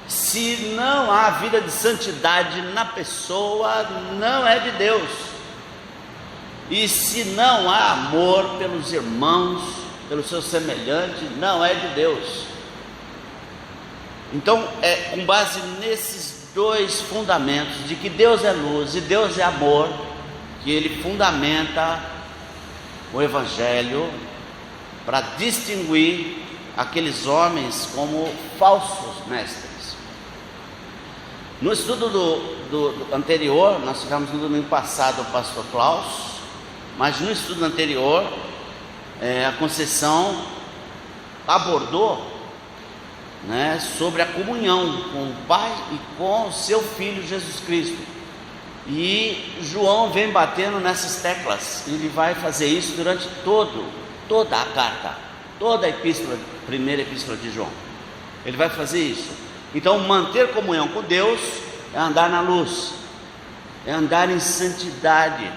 Se não há vida de santidade na pessoa, não é de Deus. E se não há amor pelos irmãos, pelos seus semelhantes, não é de Deus. Então, é com base nesses dois fundamentos, de que Deus é luz e Deus é amor, que ele fundamenta o Evangelho para distinguir aqueles homens como falsos mestres. No estudo do anterior, nós tivemos no domingo passado o pastor Klaus, mas no estudo anterior, a Conceição abordou, sobre a comunhão com o Pai e com o seu Filho Jesus Cristo. E João vem batendo nessas teclas. Ele vai fazer isso durante toda a carta, toda a epístola, primeira epístola de João. Ele vai fazer isso. Então, manter comunhão com Deus é andar na luz, é andar em santidade.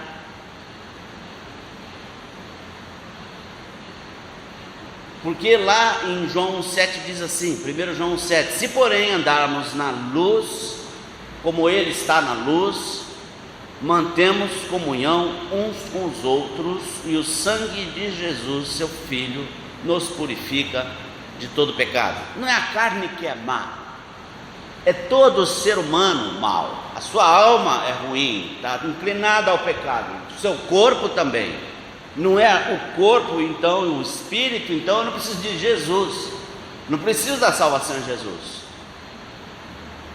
Porque lá em João 7 diz assim, 1 João 7: se porém andarmos na luz, como Ele está na luz, mantemos comunhão uns com os outros, e o sangue de Jesus, seu Filho, nos purifica de todo pecado. Não é a carne que é má, é todo ser humano mau. A sua alma é ruim, está inclinada ao pecado, o seu corpo também. Não é o corpo, então, o espírito, então eu não preciso de Jesus, não preciso da salvação em Jesus,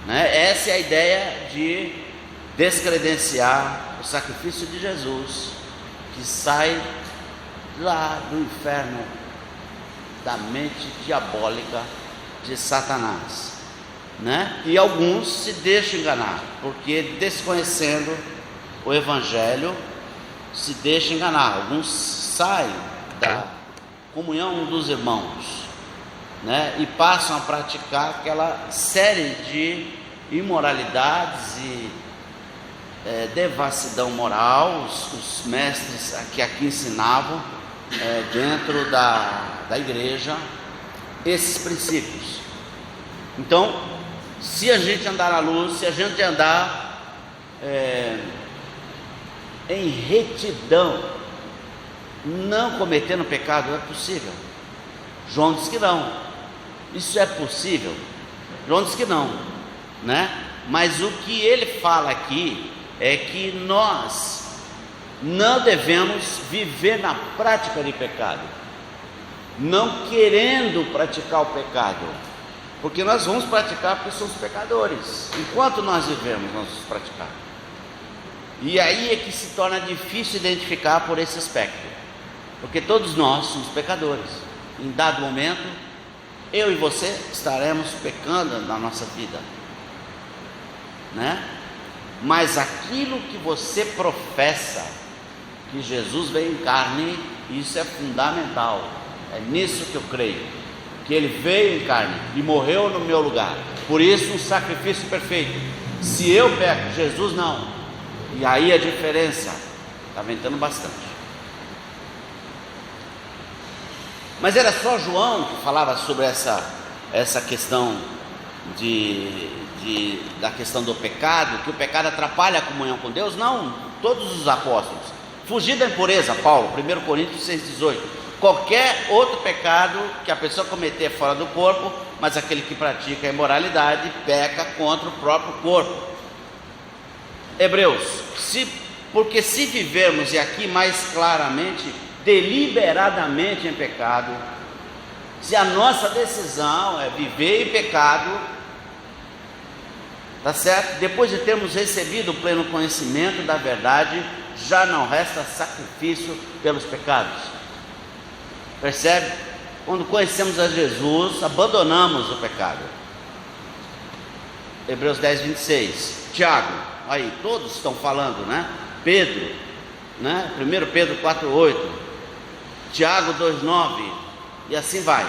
Essa é a ideia de descredenciar o sacrifício de Jesus, que sai lá do inferno, da mente diabólica de Satanás, E alguns se deixam enganar, porque desconhecendo o Evangelho, se deixam enganar. Alguns saem da comunhão dos irmãos, e passam a praticar aquela série de imoralidades e devassidão moral. Os mestres que aqui ensinavam dentro da igreja esses princípios. Então, se a gente andar na luz, se a gente andar em retidão, não cometendo pecado, é possível. João diz que não. Isso é possível? João diz que não, Mas o que ele fala aqui é que nós não devemos viver na prática de pecado, não querendo praticar o pecado, porque nós vamos praticar porque somos pecadores. Enquanto nós vivemos, nós vamos praticar. E aí é que se torna difícil identificar por esse aspecto, porque todos nós somos pecadores. Em dado momento, eu e você estaremos pecando na nossa vida, Mas aquilo que você professa, que Jesus veio em carne, isso é fundamental. É nisso que eu creio, que Ele veio em carne e morreu no meu lugar. Por isso, um sacrifício perfeito. Se eu peco, Jesus não. E aí a diferença está aumentando bastante. Mas era só João que falava sobre essa questão da questão do pecado, que o pecado atrapalha a comunhão com Deus? Não, todos os apóstolos. Fugir da impureza, Paulo, 1 Coríntios 6,18. Qualquer outro pecado que a pessoa cometer fora do corpo, mas aquele que pratica a imoralidade peca contra o próprio corpo. Hebreus, porque se vivermos, e aqui mais claramente, deliberadamente em pecado, se a nossa decisão é viver em pecado, tá certo? Depois de termos recebido o pleno conhecimento da verdade, já não resta sacrifício pelos pecados. Percebe? Quando conhecemos a Jesus, abandonamos o pecado. Hebreus 10, 26. Tiago, aí todos estão falando, Pedro, 1 Pedro 4, 8. Tiago 2,9, e assim vai.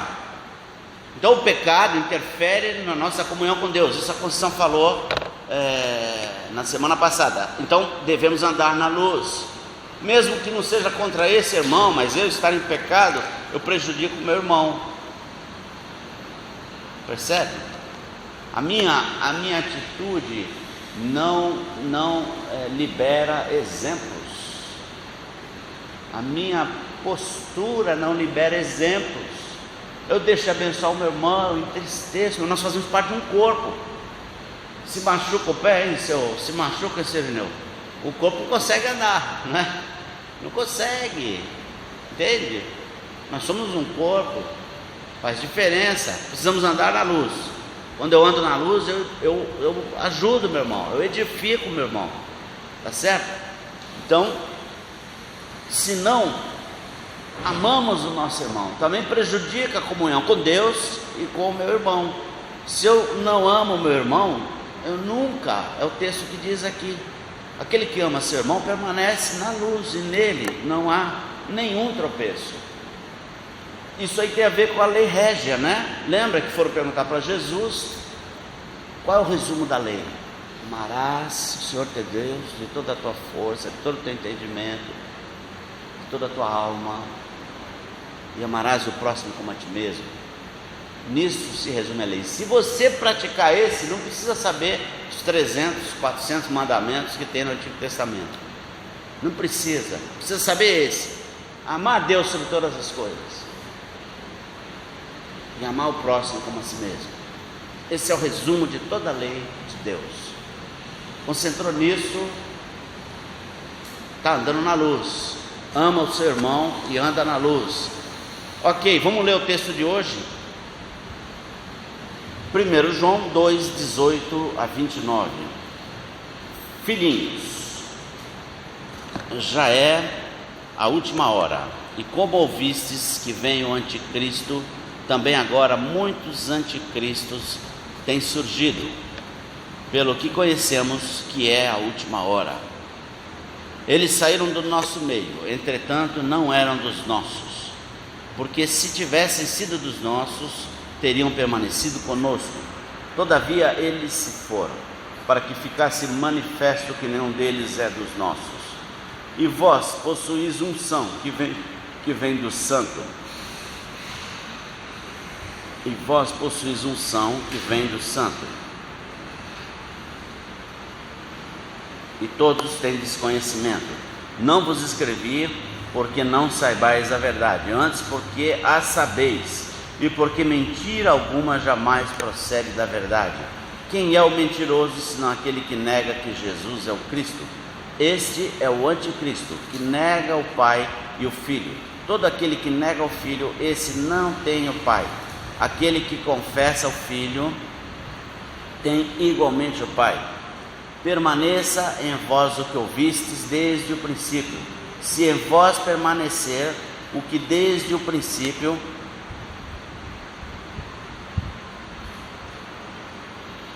Então o pecado interfere na nossa comunhão com Deus. Isso a Conceição falou na semana passada. Então devemos andar na luz, mesmo que não seja contra esse irmão, mas eu estar em pecado, eu prejudico o meu irmão. Percebe? A minha atitude não libera exemplos. A minha postura não libera exemplos. Eu deixo de abençoar o meu irmão, eu entristeço. Nós fazemos parte de um corpo. Se machuca o pé, hein, se machuca esse Irineu, o corpo não consegue andar, né? Não consegue, entende? Nós somos um corpo, faz diferença. Precisamos andar na luz. Quando eu ando na luz, eu ajudo meu irmão, eu edifico meu irmão, tá certo? Então, se não amamos o nosso irmão, também prejudica a comunhão com Deus e com o meu irmão. Se eu não amo o meu irmão, eu nunca, é o texto que diz aqui, aquele que ama seu irmão permanece na luz, e nele não há nenhum tropeço. Isso aí tem a ver com a lei régia, né? Lembra que foram perguntar para Jesus qual é o resumo da lei? Amarás o Senhor teu Deus de toda a tua força, de todo o teu entendimento, de toda a tua alma, e amarás o próximo como a ti mesmo. Nisso se resume a lei. Se você praticar esse, não precisa saber os 300, 400 mandamentos que tem no Antigo Testamento. Não precisa saber esse: amar a Deus sobre todas as coisas e amar o próximo como a si mesmo. Esse é o resumo de toda a lei de Deus. Concentrou nisso, está andando na luz. Ama o seu irmão e anda na luz. Ok, vamos ler o texto de hoje. 1 João 2, 18 a 29. Filhinhos, já é a última hora, e como ouvistes que vem o anticristo, também agora muitos anticristos têm surgido, pelo que conhecemos que é a última hora. Eles saíram do nosso meio, entretanto não eram dos nossos, porque se tivessem sido dos nossos, teriam permanecido conosco. Todavia eles se foram, para que ficasse manifesto que nenhum deles é dos nossos. E vós possuís unção que vem do Santo. E vós possuís unção que vem do Santo. E todos têm desconhecimento. Não vos escrevi porque não saibais a verdade, antes porque a sabeis, e porque mentira alguma jamais procede da verdade. Quem é o mentiroso, senão aquele que nega que Jesus é o Cristo? Este é o anticristo, que nega o Pai e o Filho. Todo aquele que nega o Filho, esse não tem o Pai. Aquele que confessa o Filho tem igualmente o Pai. Permaneça em vós o que ouvistes desde o princípio. Se em vós permanecer o que desde o princípio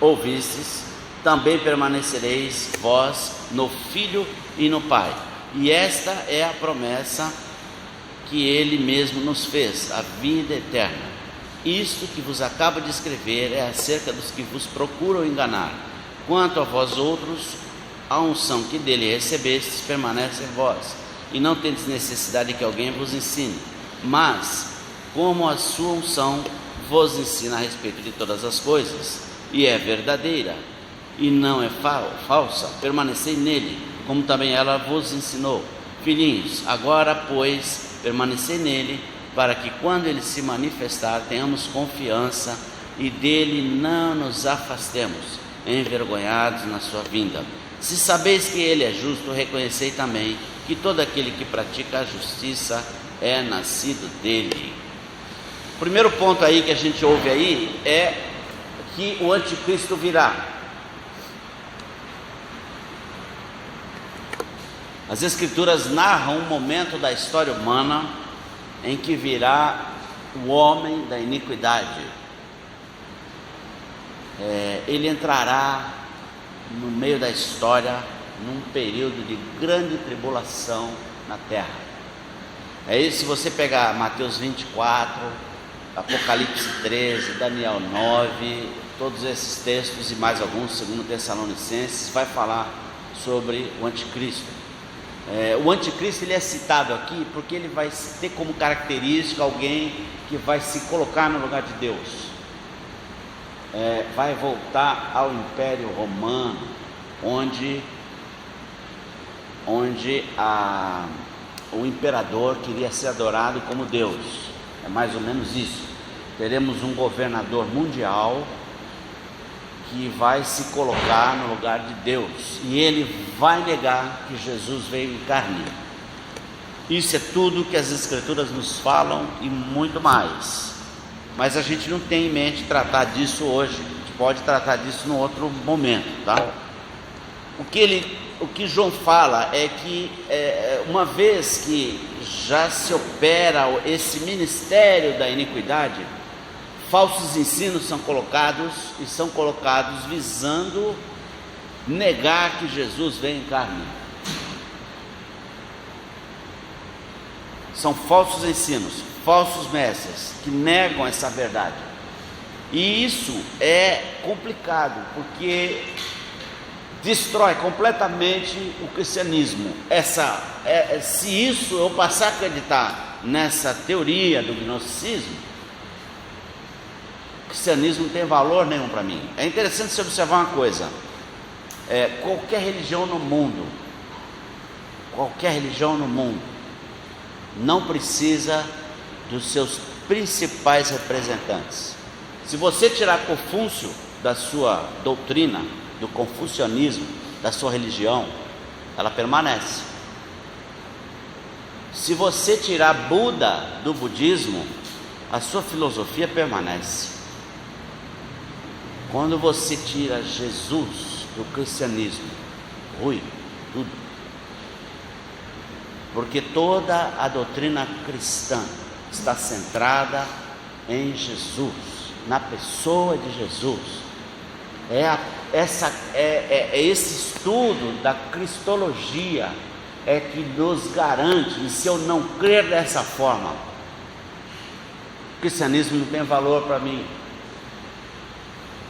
ouvistes, também permanecereis vós no Filho e no Pai. E esta é a promessa que Ele mesmo nos fez, a vida eterna. Isto que vos acabo de escrever é acerca dos que vos procuram enganar. Quanto a vós outros, a unção que dele recebestes permanece em vós, e não tendes necessidade que alguém vos ensine. Mas, como a sua unção vos ensina a respeito de todas as coisas, e é verdadeira, e não é falsa, permanecei nele, como também ela vos ensinou. Filhinhos, agora, pois, permanecei nele, para que quando ele se manifestar, tenhamos confiança e dele não nos afastemos, envergonhados na sua vinda. Se sabeis que ele é justo, reconhecei também que todo aquele que pratica a justiça é nascido dele. O primeiro ponto aí que a gente ouve aí é que o anticristo virá. As escrituras narram um momento da história humana em que virá o homem da iniquidade. Ele entrará no meio da história num período de grande tribulação na terra. É isso. Se você pegar Mateus 24, Apocalipse 13, Daniel 9, todos esses textos e mais alguns, 2 Tessalonicenses, vai falar sobre o anticristo. O anticristo ele é citado aqui porque ele vai ter como característica alguém que vai se colocar no lugar de Deus. vai voltar ao Império Romano, onde o imperador queria ser adorado como Deus. É mais ou menos isso. Teremos um governador mundial que vai se colocar no lugar de Deus, e ele vai negar que Jesus veio em carne. Isso é tudo que as Escrituras nos falam e muito mais, mas a gente não tem em mente tratar disso hoje. A gente pode tratar disso num outro momento, tá? O que João fala é que uma vez que já se opera esse ministério da iniquidade, falsos ensinos são colocados visando negar que Jesus veio em carne. São falsos ensinos, falsos mestres que negam essa verdade. E isso é complicado, porque destrói completamente o cristianismo. Se isso eu passar a acreditar nessa teoria do gnosticismo, o cristianismo não tem valor nenhum para mim. É interessante você observar uma coisa: qualquer religião no mundo não precisa dos seus principais representantes. Se você tirar Confúcio da sua doutrina, do confucionismo, da sua religião, ela permanece. Se você tirar Buda do budismo, a sua filosofia permanece. Quando você tira Jesus do cristianismo, tudo. Porque toda a doutrina cristã está centrada em Jesus, na pessoa de Jesus. Esse estudo da cristologia é que nos garante. E se eu não crer dessa forma, o cristianismo não tem valor para mim.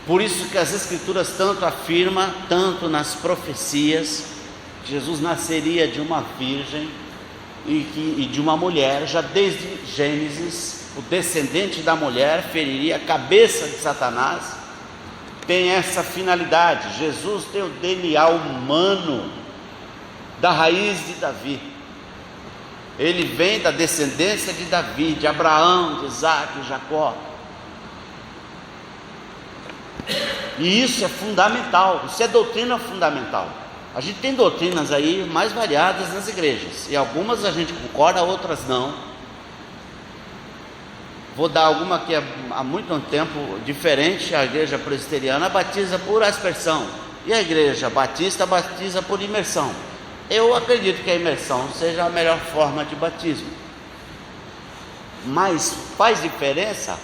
Por isso que as Escrituras tanto afirmam, tanto nas profecias, que Jesus nasceria de uma virgem e de uma mulher. Já desde Gênesis, o descendente da mulher feriria a cabeça de Satanás. Tem essa finalidade. Jesus tem o DNA humano da raiz de Davi. Ele vem da descendência de Davi, de Abraão, de Isaac, de Jacó. E isso é fundamental, isso é doutrina fundamental. A gente tem doutrinas aí mais variadas nas igrejas, e algumas a gente concorda, outras não. Vou dar alguma que há muito tempo diferente. A igreja presbiteriana batiza por aspersão, e a igreja batista batiza por imersão. Eu acredito que a imersão seja a melhor forma de batismo, mas faz diferença,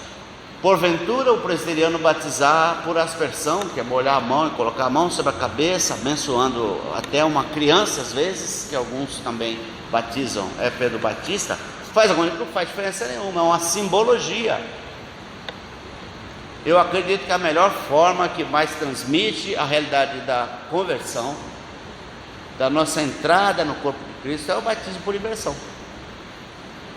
porventura, o presbiteriano batizar por aspersão, que é molhar a mão e colocar a mão sobre a cabeça, abençoando até uma criança, às vezes, que alguns também batizam, Pedro Batista. Não faz diferença nenhuma, é uma simbologia. Eu acredito que a melhor forma que mais transmite a realidade da conversão, da nossa entrada no corpo de Cristo, é o batismo por imersão.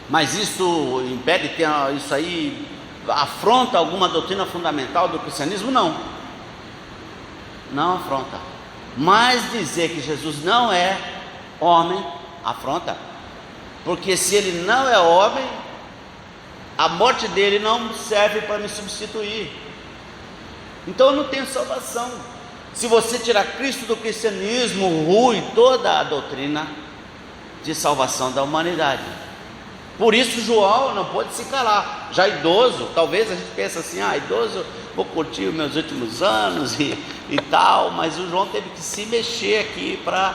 Mas isso impede, isso aí afronta alguma doutrina fundamental do cristianismo? Não afronta. Mas dizer que Jesus não é homem, afronta. Porque se ele não é homem, a morte dele não serve para me substituir. Então eu não tenho salvação. Se você tirar Cristo do cristianismo, rui toda a doutrina de salvação da humanidade. Por isso João não pôde se calar. Já idoso, talvez a gente pense assim: idoso, vou curtir os meus últimos anos e tal. Mas o João teve que se mexer aqui para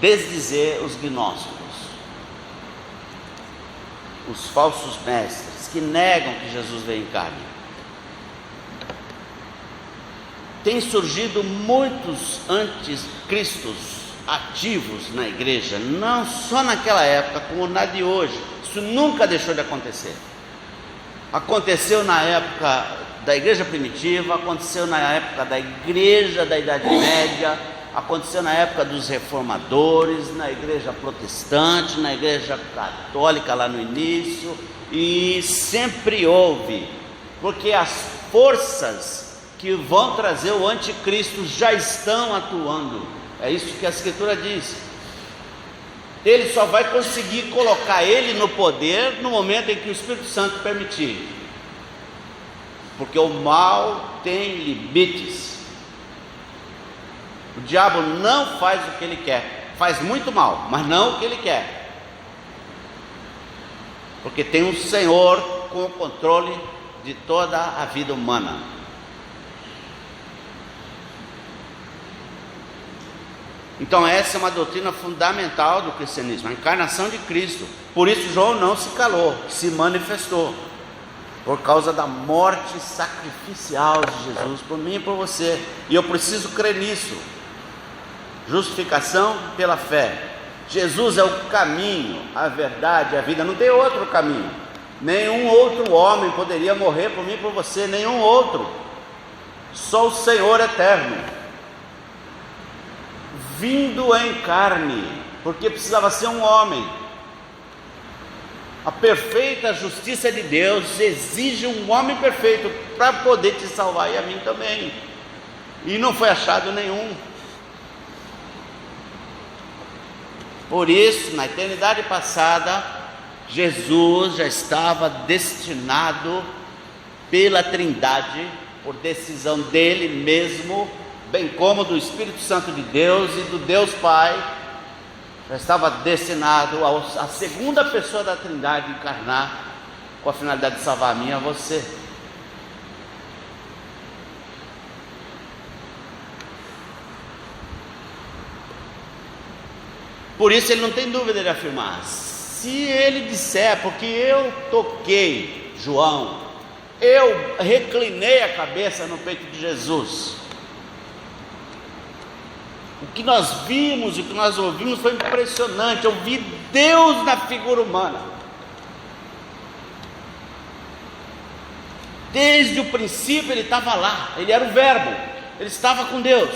desdizer os gnósticos, os falsos mestres que negam que Jesus veio em carne. Tem surgido muitos anticristos ativos na igreja, não só naquela época, como na de hoje. Isso nunca deixou de acontecer. Aconteceu na época da igreja primitiva, aconteceu na época da igreja da Idade Média, aconteceu na época dos reformadores, na igreja protestante, na igreja católica lá no início, e sempre houve, porque as forças que vão trazer o anticristo já estão atuando. É isso que a Escritura diz. Ele só vai conseguir colocar ele no poder no momento em que o Espírito Santo permitir, porque o mal tem limites. O diabo não faz o que ele quer, faz muito mal, mas não o que ele quer, porque tem um Senhor com o controle de toda a vida humana. Então essa é uma doutrina fundamental do cristianismo, a encarnação de Cristo. Por isso João não se calou, se manifestou, por causa da morte sacrificial de Jesus por mim e por você. E eu preciso crer nisso. Justificação pela fé. Jesus é o caminho, a verdade, a vida. Não tem outro caminho. Nenhum outro homem poderia morrer por mim e por você, nenhum outro. Só o Senhor eterno, vindo em carne, porque precisava ser um homem. A perfeita justiça de Deus exige um homem perfeito para poder te salvar, e a mim também. E não foi achado nenhum. Por isso, na eternidade passada, Jesus já estava destinado pela Trindade, por decisão dele mesmo, bem como do Espírito Santo de Deus e do Deus Pai, já estava destinado a segunda pessoa da Trindade encarnar, com a finalidade de salvar a mim e a você. Por isso ele não tem dúvida de afirmar, se ele disser, porque eu toquei João, eu reclinei a cabeça no peito de Jesus, o que nós vimos, o que nós ouvimos foi impressionante. Eu vi Deus na figura humana. Desde o princípio ele estava lá, ele era o Verbo, ele estava com Deus.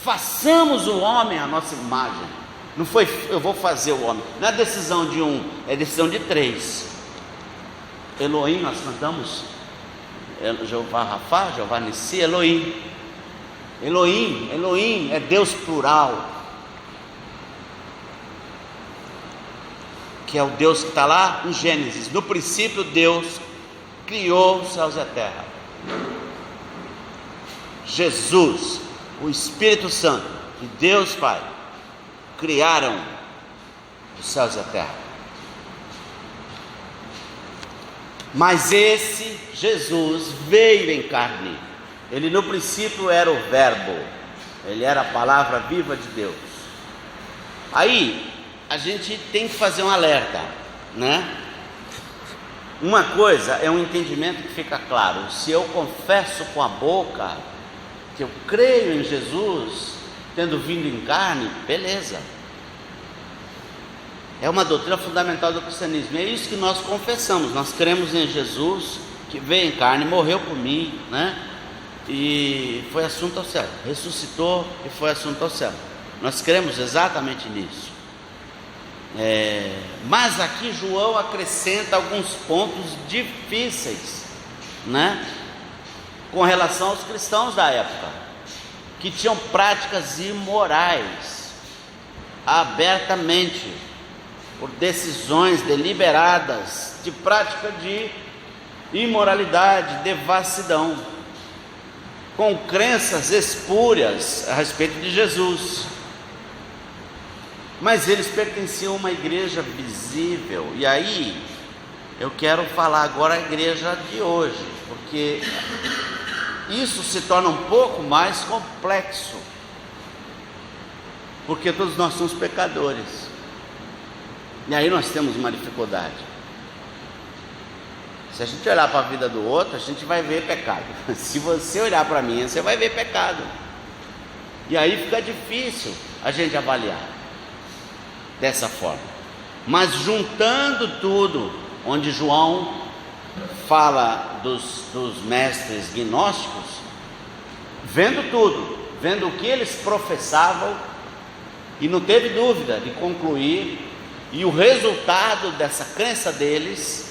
Façamos o homem à nossa imagem. Não foi eu vou fazer o homem, não é decisão de um, é decisão de três. Elohim, nós cantamos Jeová Rafá, Jeová Nissi, Elohim. Elohim, Elohim é Deus plural, que é o Deus que está lá em Gênesis. No princípio Deus criou os céus e a terra. Jesus, o Espírito Santo e Deus Pai criaram os céus e a terra. Mas esse Jesus veio em carne. Ele no princípio era o Verbo, ele era a palavra viva de Deus. Aí a gente tem que fazer um alerta, né? Uma coisa é um entendimento que fica claro: se eu confesso com a boca que eu creio em Jesus, tendo vindo em carne, beleza. É uma doutrina fundamental do cristianismo, é isso que nós confessamos. Nós cremos em Jesus, que veio em carne, morreu por mim, né? E foi assunto ao céu, ressuscitou e foi assunto ao céu. Nós cremos exatamente nisso. Mas aqui João acrescenta alguns pontos difíceis, né? Com relação aos cristãos da época, que tinham práticas imorais, abertamente, por decisões deliberadas, de prática de imoralidade, devassidão, com crenças espúrias a respeito de Jesus. Mas eles pertenciam a uma igreja visível. E aí eu quero falar agora a igreja de hoje, porque isso se torna um pouco mais complexo, porque todos nós somos pecadores, e aí nós temos uma dificuldade. Se a gente olhar para a vida do outro, a gente vai ver pecado. Se você olhar para mim, você vai ver pecado. E aí fica difícil a gente avaliar dessa forma. Mas juntando tudo, onde João fala dos mestres gnósticos, vendo tudo, vendo o que eles professavam, e não teve dúvida de concluir, e o resultado dessa crença deles,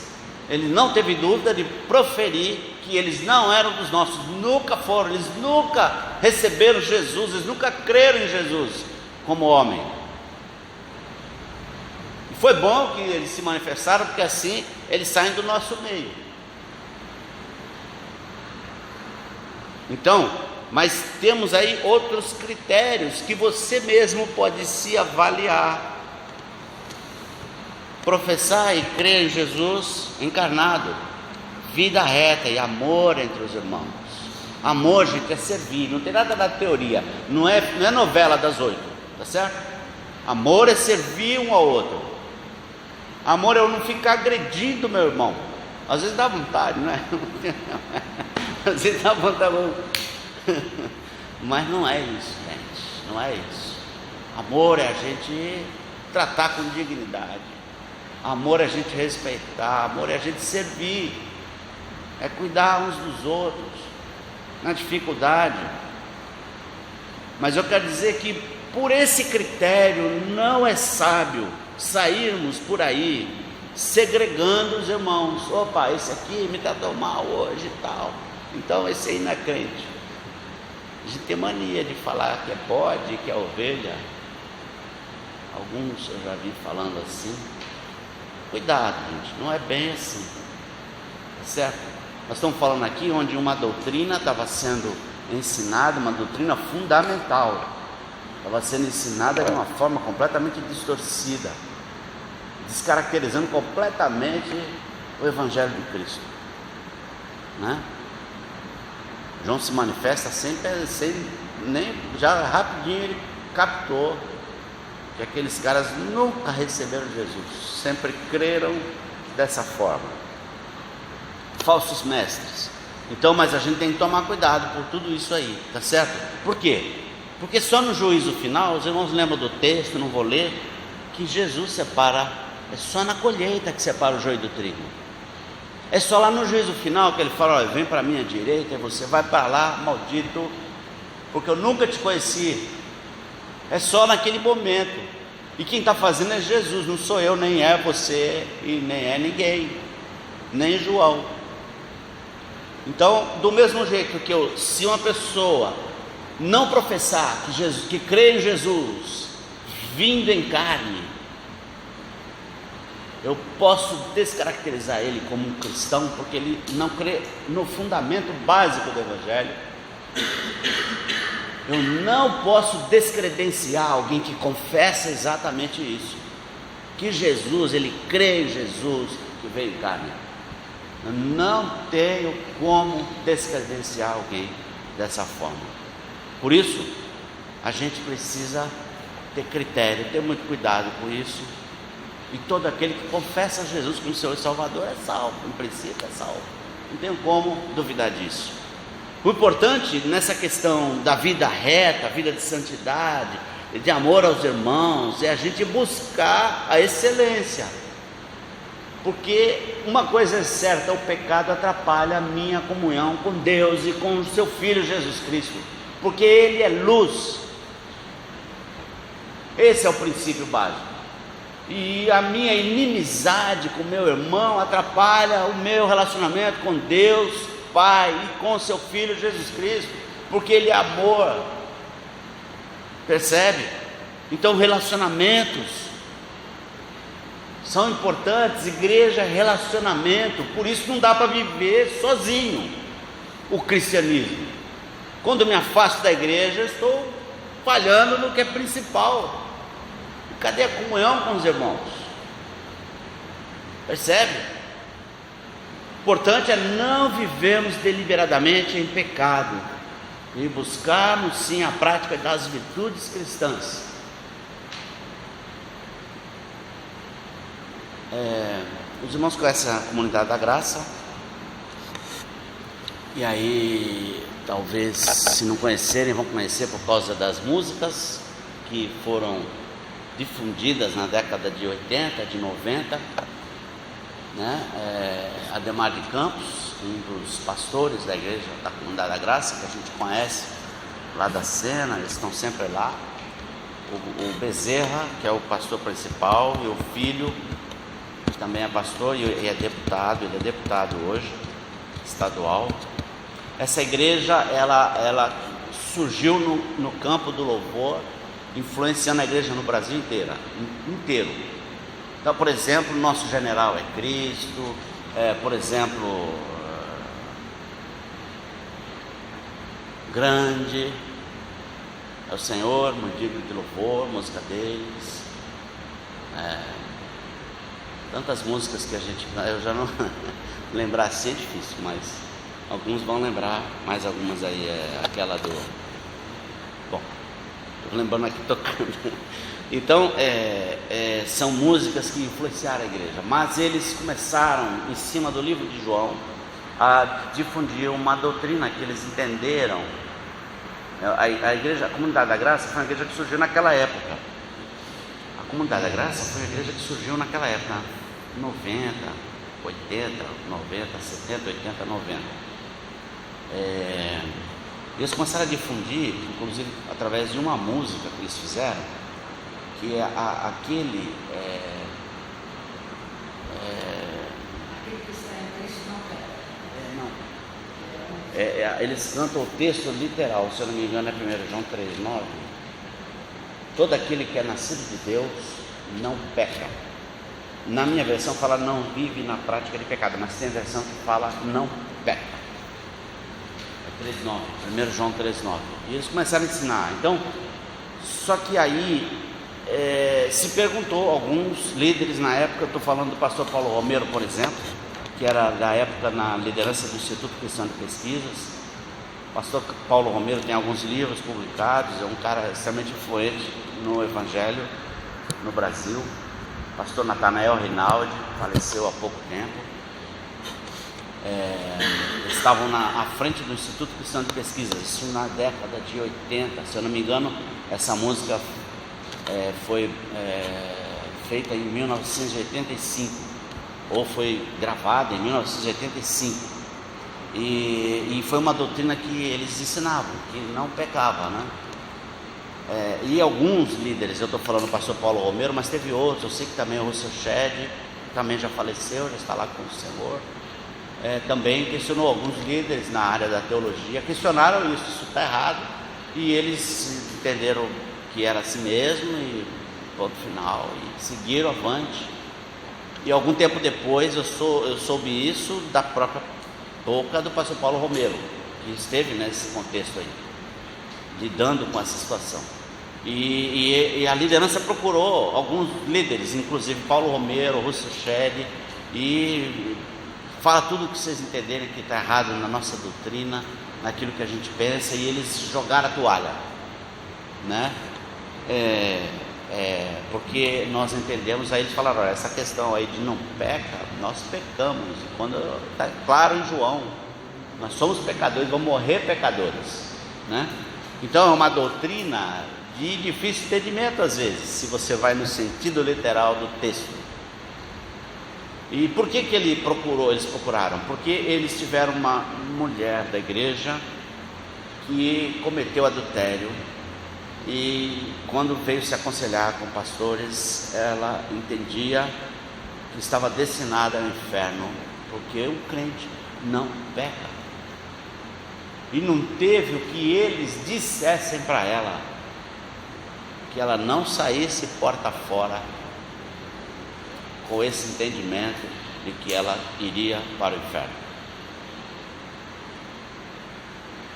ele não teve dúvida de proferir que eles não eram dos nossos, nunca foram, eles nunca receberam Jesus, eles nunca creram em Jesus como homem. E foi bom que eles se manifestaram, porque assim eles saem do nosso meio. Então, mas temos aí outros critérios que você mesmo pode se avaliar. Professar e crer em Jesus encarnado, vida reta e amor entre os irmãos. Amor, gente, é servir, não tem nada da teoria, não é novela das 8, tá certo? Amor é servir um ao outro. Amor é eu não ficar agredindo meu irmão. Às vezes dá vontade, não é? Às vezes dá vontade, mas não é isso, gente, não é isso. Amor é a gente tratar com dignidade. Amor é a gente respeitar, amor é a gente servir, é cuidar uns dos outros, na dificuldade. Mas eu quero dizer que por esse critério não é sábio sairmos por aí segregando os irmãos. Opa, esse aqui me tratou mal hoje e tal, então esse aí não é crente. A gente tem mania de falar que é bode, que é ovelha. Alguns eu já vi falando assim. Cuidado, gente, não é bem assim, tá certo? Nós estamos falando aqui onde uma doutrina estava sendo ensinada, uma doutrina fundamental, estava sendo ensinada de uma forma completamente distorcida, descaracterizando completamente o Evangelho de Cristo, né? João se manifesta sem nem já rapidinho ele captou que aqueles caras nunca receberam Jesus, sempre creram dessa forma, falsos mestres. Então, mas a gente tem que tomar cuidado por tudo isso aí, tá certo? Por quê? Porque só no juízo final, os irmãos lembram do texto, não vou ler, que Jesus separa, é só na colheita que separa o joio do trigo. É só lá no juízo final que ele fala: olha, vem para a minha direita e você vai para lá, maldito, porque eu nunca te conheci. É só naquele momento. E quem está fazendo é Jesus, não sou eu, nem é você, e nem é ninguém, nem João. Então, do mesmo jeito que se uma pessoa não professar que crê em Jesus, vindo em carne, eu posso descaracterizar ele como um cristão, porque ele não crê no fundamento básico do Evangelho. Eu não posso descredenciar alguém que confessa exatamente isso, que Jesus, ele crê em Jesus que veio em carne. Eu não tenho como descredenciar alguém dessa forma. Por isso, a gente precisa ter critério, ter muito cuidado com isso. E todo aquele que confessa Jesus como Senhor e Salvador é salvo, em princípio é salvo. Não tenho como duvidar disso. O importante nessa questão da vida reta, vida de santidade, de amor aos irmãos, é a gente buscar a excelência. Porque uma coisa é certa, o pecado atrapalha a minha comunhão com Deus e com o seu Filho Jesus Cristo, porque Ele é luz. Esse é o princípio básico. E a minha inimizade com meu irmão atrapalha o meu relacionamento com Deus Pai e com seu Filho Jesus Cristo, porque Ele é amor. Percebe? Então relacionamentos são importantes. Igreja é relacionamento. Por isso não dá para viver sozinho o cristianismo. Quando eu me afasto da igreja, eu estou falhando no que é principal. Cadê a comunhão com os irmãos? Percebe? O importante é não vivermos deliberadamente em pecado e buscarmos sim a prática das virtudes cristãs. Os irmãos conhecem a Comunidade da Graça, e aí talvez, se não conhecerem, vão conhecer por causa das músicas que foram difundidas na década de 80, de 90, né? Ademar de Campos, um dos pastores da igreja da Comunidade da Graça, que a gente conhece lá da cena, eles estão sempre lá. O Bezerra, que é o pastor principal, e o filho, que também é pastor e é deputado, ele é deputado hoje, estadual. Essa igreja, ela surgiu no campo do louvor, influenciando a igreja no Brasil inteiro. Então, por exemplo, nosso general é Cristo, por exemplo, grande é o Senhor, muito digno de louvor, música deles. Tantas músicas que eu já não lembrar assim é difícil, mas alguns vão lembrar, mais algumas aí, aquela do... Bom, estou lembrando aqui tocando. Então, são músicas que influenciaram a igreja, mas eles começaram, em cima do livro de João, a difundir uma doutrina que eles entenderam. A Comunidade da Graça foi uma igreja que surgiu naquela época. A Comunidade da Graça foi uma igreja que surgiu naquela época, 90, 80, 90, 70, 80, 90. Eles começaram a difundir, inclusive através de uma música que eles fizeram, que é aquele que está em texto não eles cantam o texto literal, se eu não me engano é 1 João 3,9. Todo aquele que é nascido de Deus não peca. Na minha versão fala não vive na prática de pecado, mas tem a versão que fala não peca. 3,9, 1 João 3,9. E eles começaram a ensinar. Então, só que aí se perguntou, alguns líderes na época, eu estou falando do pastor Paulo Romero, por exemplo, que era da época na liderança do Instituto Cristão de Pesquisas. O pastor Paulo Romero tem alguns livros publicados, é um cara extremamente influente no Evangelho no Brasil. O pastor Natanael Rinaldi faleceu há pouco tempo. Eles estavam à frente do Instituto Cristão de Pesquisas, isso na década de 80, se eu não me engano. Essa música foi feita em 1985, ou foi gravada em 1985, e foi uma doutrina que eles ensinavam, que não pecava, né? E alguns líderes, eu estou falando do pastor Paulo Romero, mas teve outros, eu sei que também o Russell Shedd, também já faleceu, já está lá com o Senhor. Também questionou alguns líderes na área da teologia, questionaram isso está errado, e eles entenderam que era assim mesmo, e ponto final, e seguiram avante. E algum tempo depois eu soube isso da própria boca do pastor Paulo Romero, que esteve nesse contexto aí, lidando com essa situação. E a liderança procurou alguns líderes, inclusive Paulo Romero, Russell Shedd, e fala tudo o que vocês entenderem que está errado na nossa doutrina, naquilo que a gente pensa, e eles jogaram a toalha, né? Porque nós entendemos, aí eles falaram, essa questão aí de não peca, nós pecamos, quando está claro em João, nós somos pecadores, vamos morrer pecadores, né? Então é uma doutrina de difícil entendimento às vezes, se você vai no sentido literal do texto. E por que eles procuraram? Porque eles tiveram uma mulher da igreja que cometeu adultério, e quando veio se aconselhar com pastores, ela entendia que estava destinada ao inferno, porque o crente não peca. E não teve o que eles dissessem para ela, que ela não saísse porta fora com esse entendimento de que ela iria para o inferno.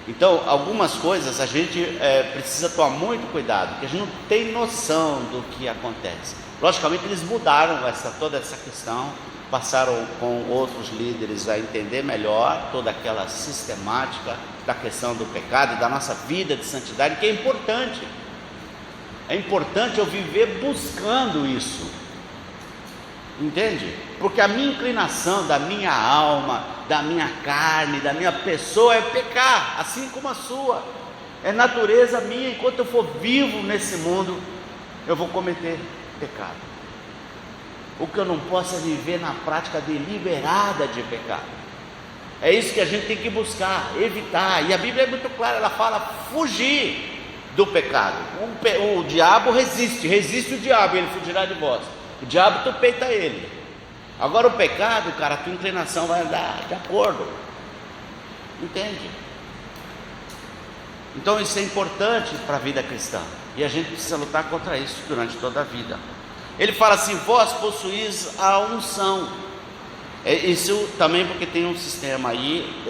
Então, algumas coisas a gente precisa tomar muito cuidado, porque a gente não tem noção do que acontece. Logicamente eles mudaram toda essa questão, passaram com outros líderes a entender melhor toda aquela sistemática da questão do pecado e da nossa vida de santidade, que é importante. É importante eu viver buscando isso, entende? Porque a minha inclinação da minha alma, da minha carne, da minha pessoa é pecar, assim como a sua. É natureza minha, enquanto eu for vivo nesse mundo, eu vou cometer pecado. O que eu não posso é viver na prática deliberada de pecado. É isso que a gente tem que buscar, evitar. E a Bíblia é muito clara, ela fala fugir do pecado. O diabo resiste o diabo, ele fugirá de vós. O diabo, tu peita ele. Agora o pecado, cara, a tua inclinação vai andar de acordo. Entende? Então isso é importante para a vida cristã, e a gente precisa lutar contra isso durante toda a vida. Ele fala assim: vós possuís a unção. Isso também porque tem um sistema aí,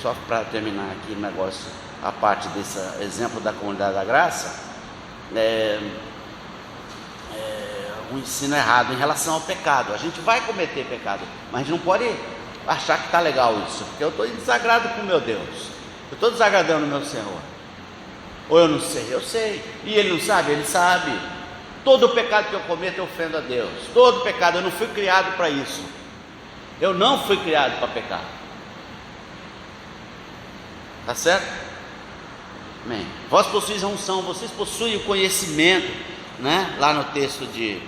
só para terminar aqui o negócio, a parte desse exemplo da comunidade da graça, o ensino errado em relação ao pecado. A gente vai cometer pecado, mas a gente não pode achar que está legal isso, porque eu estou em desagrado com o meu Deus, eu estou desagradando o meu Senhor. Ou eu não sei? Eu sei. E ele não sabe? Ele sabe. Todo pecado que eu cometo eu ofendo a Deus. Todo pecado, eu não fui criado para isso. Eu não fui criado para pecar. Tá certo? Amém. Vós possuís a unção, vocês possuem o conhecimento, né? Lá no texto de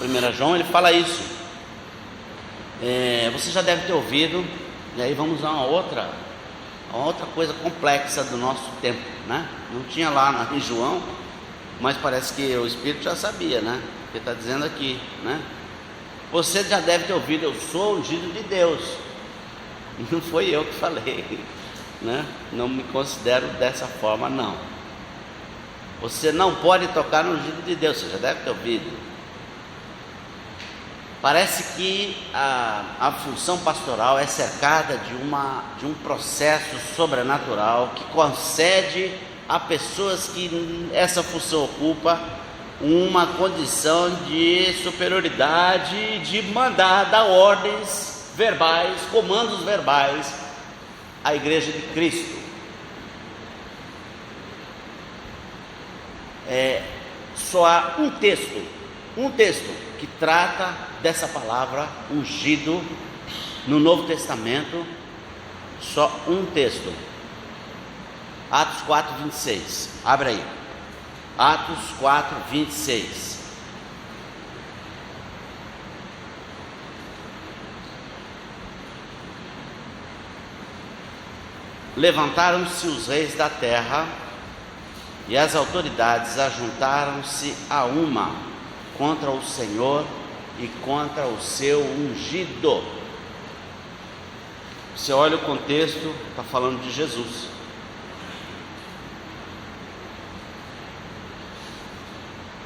1 João ele fala isso. Você já deve ter ouvido. E aí vamos a uma outra coisa complexa do nosso tempo, né? Não tinha lá em João, mas parece que o Espírito já sabia, né? Ele está dizendo aqui, né? Você já deve ter ouvido: eu sou ungido de Deus. Não foi eu que falei, né? Não me considero dessa forma, não. Você não pode tocar no ungido de Deus. Você já deve ter ouvido. Parece que a função pastoral é cercada de um processo sobrenatural que concede a pessoas que essa função ocupa uma condição de superioridade, de mandar, dar ordens verbais, comandos verbais à igreja de Cristo. Só há um texto que trata dessa palavra ungido no Novo Testamento. Só um texto. Atos 4, 26. Abre aí. Atos 4, 26. Levantaram-se os reis da terra e as autoridades ajuntaram-se a uma contra o Senhor e contra o seu ungido. Você olha o contexto, está falando de Jesus.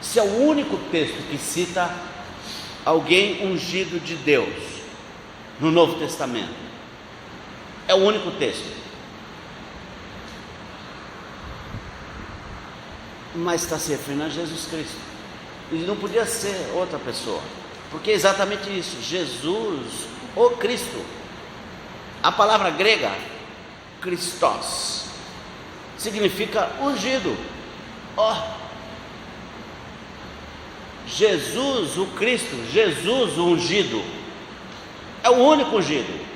Esse é o único texto que cita alguém ungido de Deus no Novo Testamento. É o único texto. Mas está se referindo a Jesus Cristo. Ele não podia ser outra pessoa, porque é exatamente isso, Jesus, o Cristo. A palavra grega, Christos, significa ungido. Jesus, o Cristo, Jesus, o ungido, é o único ungido.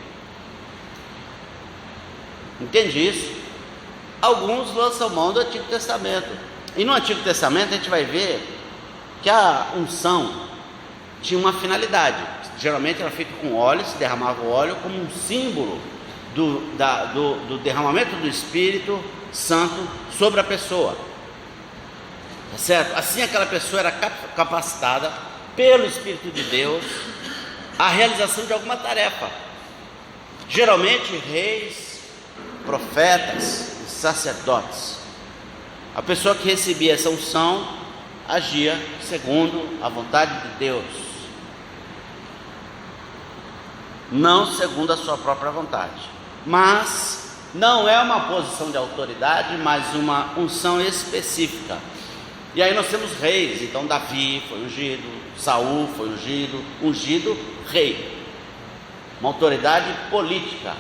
Entende isso? Alguns lançam mão do Antigo Testamento, e no Antigo Testamento a gente vai ver que a unção tinha uma finalidade. Geralmente era feito com óleo, se derramava o óleo como um símbolo do derramamento do Espírito Santo sobre a pessoa, tá certo? Assim aquela pessoa era capacitada pelo Espírito de Deus à realização de alguma tarefa. Geralmente reis, profetas e sacerdotes. A pessoa que recebia essa unção agia segundo a vontade de Deus, não segundo a sua própria vontade. Mas não é uma posição de autoridade, mas uma unção específica. E aí nós temos reis. Então Davi foi ungido, Saul foi ungido rei, uma autoridade política.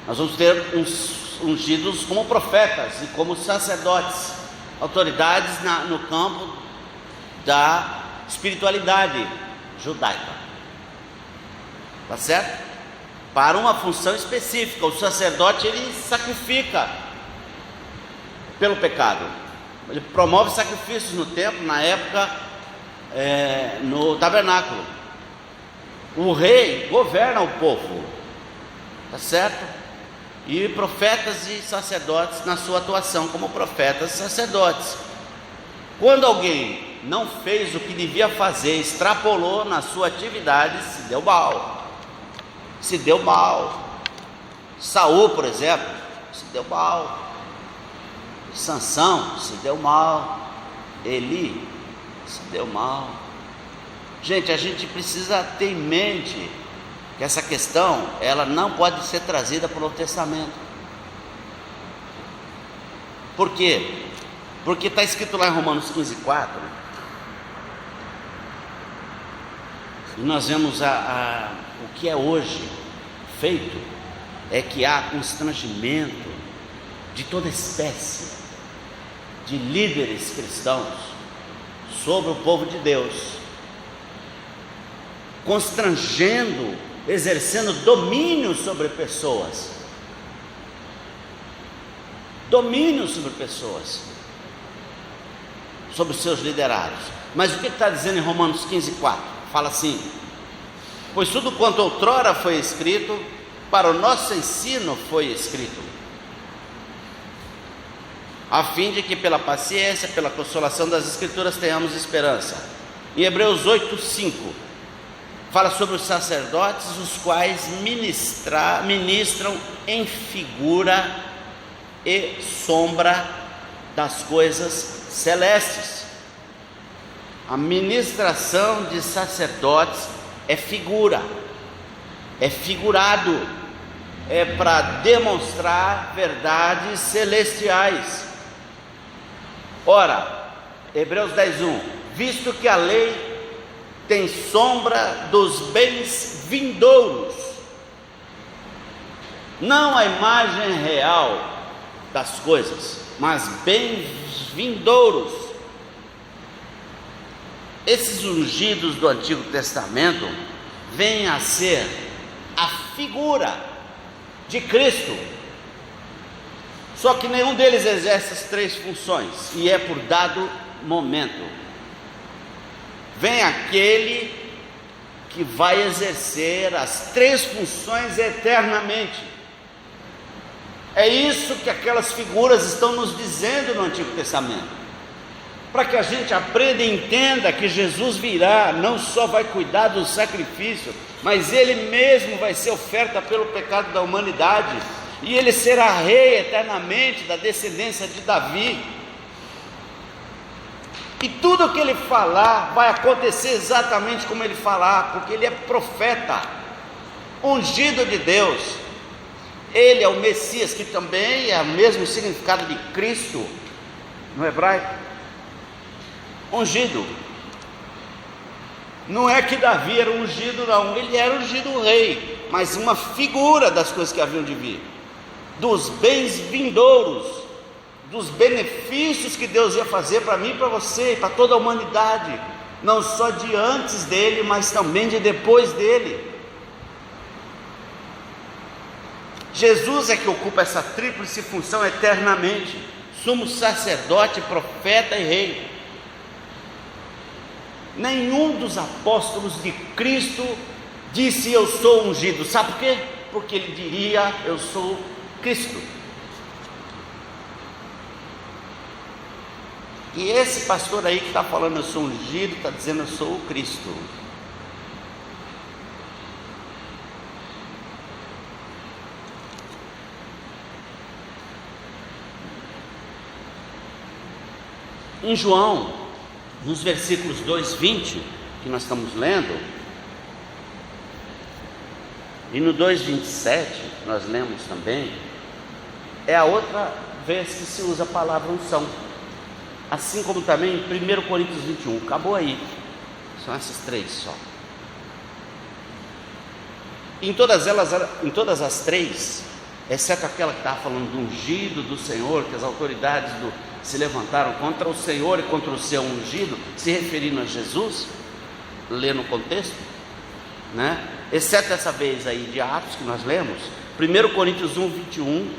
Nós vamos ter uns ungidos como profetas e como sacerdotes, autoridades no campo da espiritualidade judaica, tá certo? Para uma função específica. O sacerdote, ele sacrifica pelo pecado, ele promove sacrifícios no templo, na época, no tabernáculo. O rei governa o povo, tá certo? E profetas e sacerdotes na sua atuação como profetas e sacerdotes. Quando alguém não fez o que devia fazer, extrapolou na sua atividade, se deu mal. Saul, por exemplo, se deu mal. Sansão se deu mal. Eli se deu mal. Gente, a gente precisa ter em mente que essa questão, ela não pode ser trazida para o Novo Testamento. Por quê? Porque está escrito lá em Romanos 15:4, e nós vemos o que é hoje feito, é que há constrangimento de toda espécie de líderes cristãos sobre o povo de Deus, constrangendo, exercendo domínio sobre pessoas, sobre os seus liderados. Mas o que está dizendo em Romanos 15:4? Fala assim: pois tudo quanto outrora foi escrito, para o nosso ensino foi escrito, a fim de que pela paciência, pela consolação das Escrituras tenhamos esperança. Em Hebreus 8:5 fala sobre os sacerdotes, os quais ministram em figura e sombra das coisas celestes. A ministração de sacerdotes é figura, é figurado, é para demonstrar verdades celestiais. Ora, Hebreus 10:1, visto que a lei tem sombra dos bens vindouros, não a imagem real das coisas, mas bens vindouros. Esses ungidos do Antigo Testamento vêm a ser a figura de Cristo, só que nenhum deles exerce as três funções, e é por dado momento. Vem aquele que vai exercer as três funções eternamente. É isso que aquelas figuras estão nos dizendo no Antigo Testamento, para que a gente aprenda e entenda que Jesus virá, não só vai cuidar do sacrifício, mas Ele mesmo vai ser oferta pelo pecado da humanidade, e Ele será rei eternamente da descendência de Davi, e tudo o que Ele falar vai acontecer exatamente como Ele falar, porque Ele é profeta, ungido de Deus. Ele é o Messias, que também é o mesmo significado de Cristo no hebraico. Ungido. Não é que Davi era ungido, não, ele era ungido rei, mas uma figura das coisas que haviam de vir, dos bens vindouros, dos benefícios que Deus ia fazer para mim, para você e para toda a humanidade, não só de antes dele, mas também de depois dele. Jesus é que ocupa essa tríplice função eternamente: sumo sacerdote, profeta e rei. Nenhum dos apóstolos de Cristo disse eu sou ungido. Sabe por quê? Porque ele diria eu sou Cristo. E esse pastor aí que está falando eu sou ungido, está dizendo eu sou o Cristo. Em João, nos versículos 2:20, que nós estamos lendo, e no 2:27, que nós lemos também, é a outra vez que se usa a palavra unção, assim como também em 1 Coríntios 21, acabou aí, são essas três só. Em todas as três, exceto aquela que estava falando do ungido do Senhor, que as autoridades se levantaram contra o Senhor e contra o seu ungido, se referindo a Jesus, lê no contexto, né? Exceto essa vez aí de Atos que nós lemos, 1 Coríntios 1:21,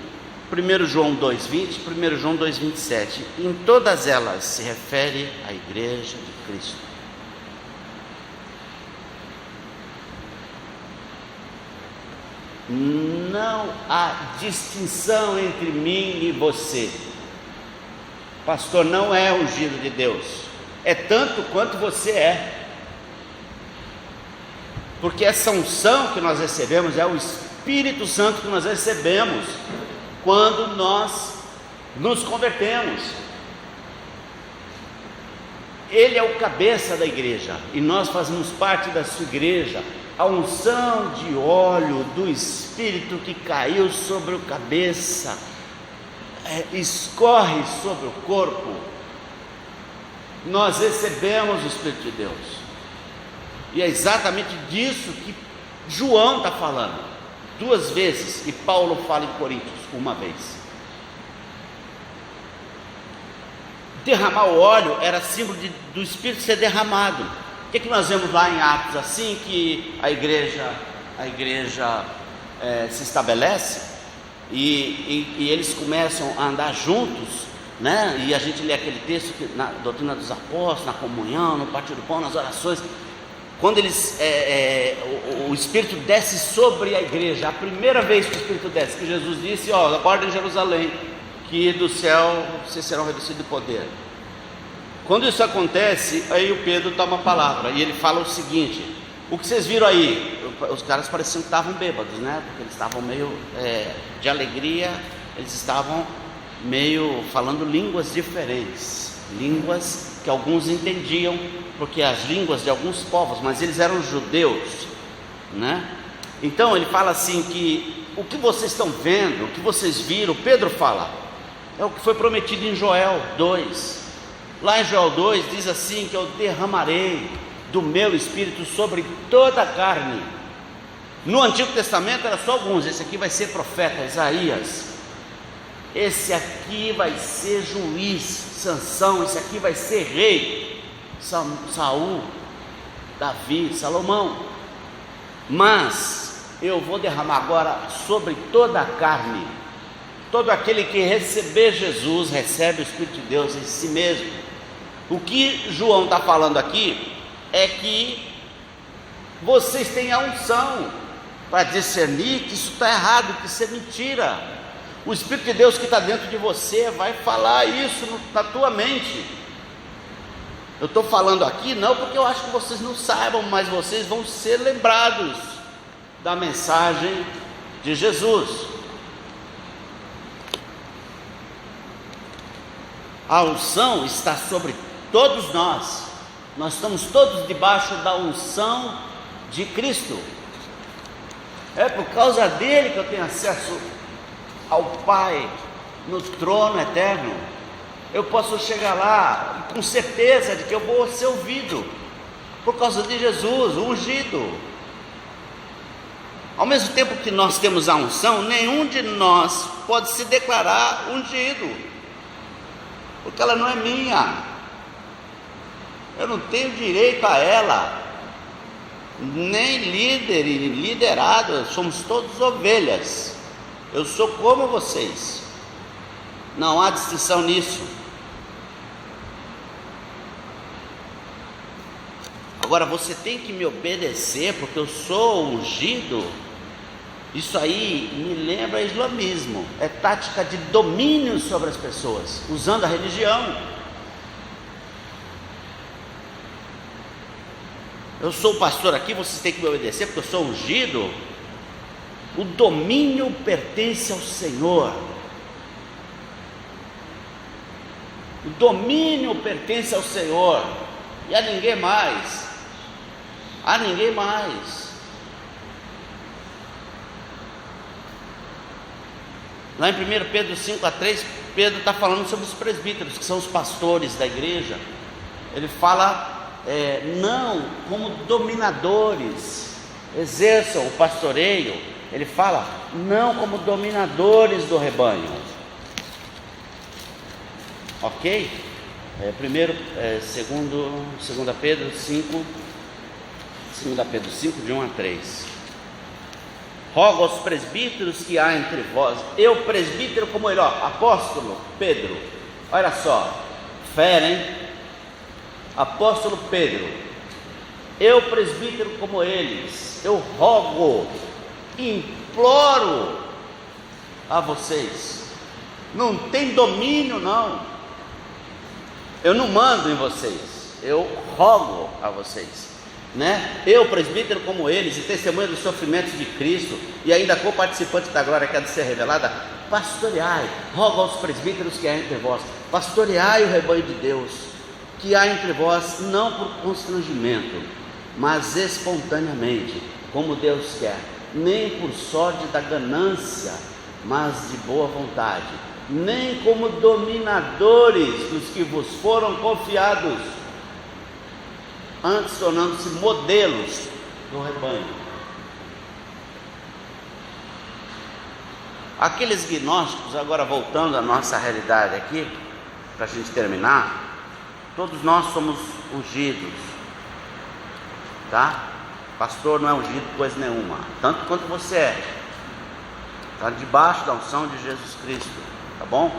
1 João 2:20, 1 João 2:27, em todas elas se refere à igreja de Cristo. Não há distinção entre mim e você. Pastor não é ungido de Deus, é tanto quanto você é, porque essa unção que nós recebemos é o Espírito Santo que nós recebemos quando nós nos convertemos. Ele é o cabeça da igreja e nós fazemos parte da sua igreja. A unção de óleo do Espírito que caiu sobre o cabeça, escorre sobre o corpo. Nós recebemos o Espírito de Deus, e é exatamente disso que João está falando, 2 vezes, e Paulo fala em Coríntios, 1 vez. Derramar o óleo era símbolo do Espírito ser derramado. O que nós vemos lá em Atos? Assim que a igreja se estabelece e eles começam a andar juntos, né? E a gente lê aquele texto que, na doutrina dos apóstolos, na comunhão, no partir do pão, nas orações, quando eles o Espírito desce sobre a igreja, a primeira vez que o Espírito desce, que Jesus disse: aguardem em Jerusalém, que do céu vocês serão revestidos de poder. Quando isso acontece, aí o Pedro toma a palavra e ele fala o seguinte: o que vocês viram aí? Os caras pareciam que estavam bêbados, né? Porque eles estavam meio de alegria, eles estavam meio falando línguas diferentes, línguas que alguns entendiam, porque as línguas de alguns povos, mas eles eram judeus, né? Então ele fala assim que o que vocês estão vendo, o que vocês viram, Pedro fala, é o que foi prometido em Joel 2. Lá em Joel 2 diz assim: que eu derramarei do meu Espírito sobre toda a carne. No Antigo Testamento era só alguns, esse aqui vai ser profeta, Isaías. Esse aqui vai ser juiz, Sansão. Esse aqui vai ser rei, Saul, Davi, Salomão. Mas eu vou derramar agora sobre toda a carne. Todo aquele que receber Jesus recebe o Espírito de Deus em si mesmo. O que João está falando aqui é que vocês têm a unção para discernir que isso está errado, que isso é mentira. O Espírito de Deus que está dentro de você vai falar isso na tua mente. Eu estou falando aqui não porque eu acho que vocês não saibam, mas vocês vão ser lembrados da mensagem de Jesus. A unção está sobre todos nós. Nós estamos todos debaixo da unção de Cristo. É por causa dele que eu tenho acesso ao Pai no trono eterno. Eu posso chegar lá com certeza de que eu vou ser ouvido, por causa de Jesus, o ungido. Ao mesmo tempo que nós temos a unção, nenhum de nós pode se declarar ungido, porque ela não é minha. Eu não tenho direito a ela, nem líder e liderado. Somos todos ovelhas. Eu sou como vocês, não há distinção nisso. Agora você tem que me obedecer porque eu sou ungido. Isso aí me lembra islamismo, é tática de domínio sobre as pessoas, usando a religião. Eu sou o pastor aqui, vocês têm que me obedecer porque eu sou ungido. O domínio pertence ao Senhor. O domínio pertence ao Senhor e a ninguém mais. A ninguém mais. Lá em 1 Pedro 5:3, Pedro está falando sobre os presbíteros, que são os pastores da igreja. Ele fala, não como dominadores, exerçam o pastoreio. Ele fala, não como dominadores do rebanho. Ok? Segunda Pedro 5, de 1 a 3. Rogo aos presbíteros que há entre vós. Eu presbítero como ele, apóstolo Pedro. Olha só, fera, hein? Apóstolo Pedro. Eu presbítero como eles. Eu rogo, imploro a vocês. Não tem domínio não. Eu não mando em vocês. Eu rogo a vocês né? Eu, presbítero como eles, e testemunha dos sofrimentos de Cristo, e ainda co-participante da glória que há de ser revelada, pastoreai, rogo aos presbíteros que há entre vós, pastoreai o rebanho de Deus, que há entre vós, não por constrangimento, mas espontaneamente, como Deus quer, nem por sorte da ganância, mas de boa vontade, nem como dominadores dos que vos foram confiados, antes tornando-se modelos do rebanho. Aqueles gnósticos, agora voltando à nossa realidade aqui, para a gente terminar, todos nós somos ungidos, tá? Pastor não é ungido coisa nenhuma, tanto quanto você é, está debaixo da unção de Jesus Cristo, tá bom?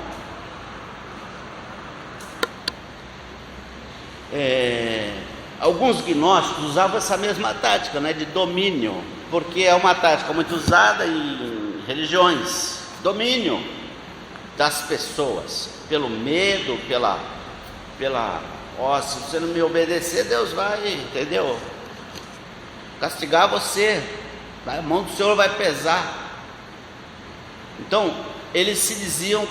Alguns gnósticos usavam essa mesma tática, né, de domínio, porque é uma tática muito usada em religiões, domínio das pessoas, pelo medo, se você não me obedecer, Deus vai, entendeu? Castigar você, a mão do Senhor vai pesar. Então, eles se diziam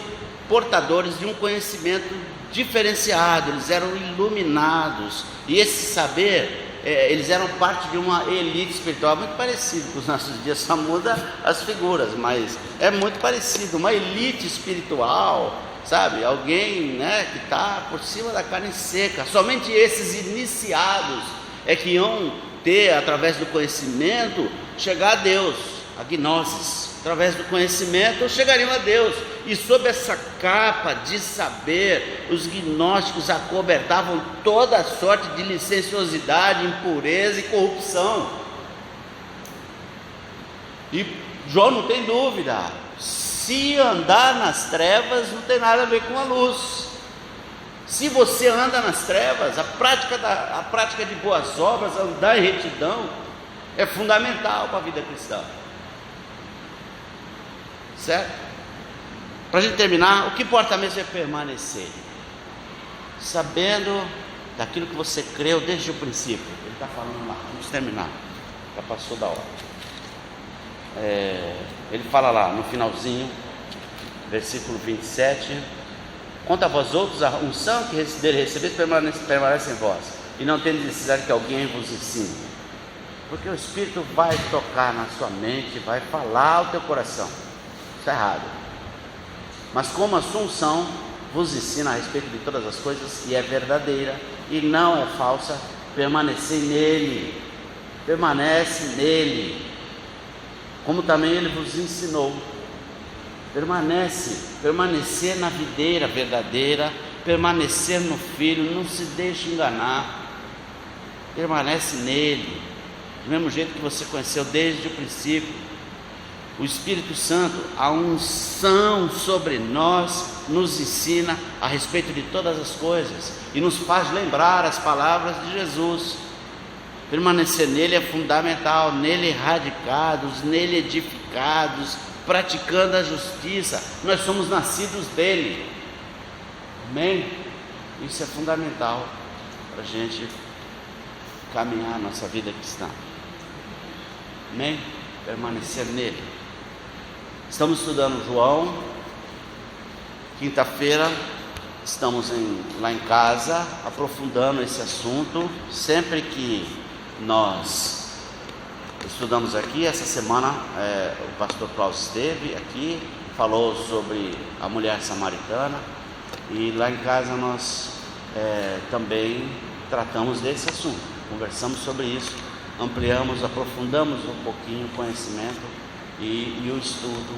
portadores de um conhecimento diferenciado, eles eram iluminados, e esse saber, eles eram parte de uma elite espiritual, muito parecido com os nossos dias, só muda as figuras, mas é muito parecido, uma elite espiritual, sabe, alguém, né, que está por cima da carne seca. Somente esses iniciados é que iam ter, através do conhecimento, chegar a Deus, a gnosis. Através do conhecimento chegariam a Deus, e sob essa capa de saber, os gnósticos acobertavam toda a sorte de licenciosidade, impureza e corrupção. E João não tem dúvida, se andar nas trevas não tem nada a ver com a luz. Se você anda nas trevas, a prática de boas obras, andar em retidão, é fundamental para a vida cristã. Certo? Para a gente terminar, o que importa mesmo é permanecer, sabendo daquilo que você creu desde o princípio. Ele está falando lá, vamos terminar, já passou da hora. Ele fala lá no finalzinho, versículo 27: quanto a vós outros, a unção que dele recebeis permanece em vós, e não tendes necessidade que alguém vos ensine, porque o Espírito vai tocar na sua mente, vai falar ao teu coração. Está errado, mas como a sua unção vos ensina a respeito de todas as coisas, e é verdadeira e não é falsa, permanecei nele, permanece nele, como também ele vos ensinou. Permanecer na videira verdadeira, permanecer no Filho, não se deixe enganar, permanece nele, do mesmo jeito que você conheceu desde o princípio. O Espírito Santo, a unção sobre nós, nos ensina a respeito de todas as coisas e nos faz lembrar as palavras de Jesus. Permanecer nele é fundamental, nele radicados, nele edificados, praticando a justiça. Nós somos nascidos dele, amém? Isso é fundamental para a gente caminhar a nossa vida cristã, amém? Permanecer nele. Estamos estudando João, quinta-feira estamos lá em casa, aprofundando esse assunto. Sempre que nós estudamos aqui, essa semana o pastor Klaus esteve aqui, falou sobre a mulher samaritana, e lá em casa nós também tratamos desse assunto, conversamos sobre isso, ampliamos, aprofundamos um pouquinho o conhecimento e o estudo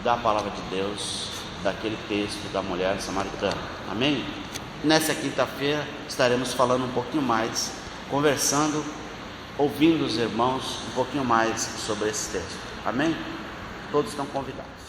da palavra de Deus, daquele texto da mulher samaritana, amém? Nessa quinta-feira estaremos falando um pouquinho mais, conversando, ouvindo os irmãos um pouquinho mais sobre esse texto, amém? Todos estão convidados.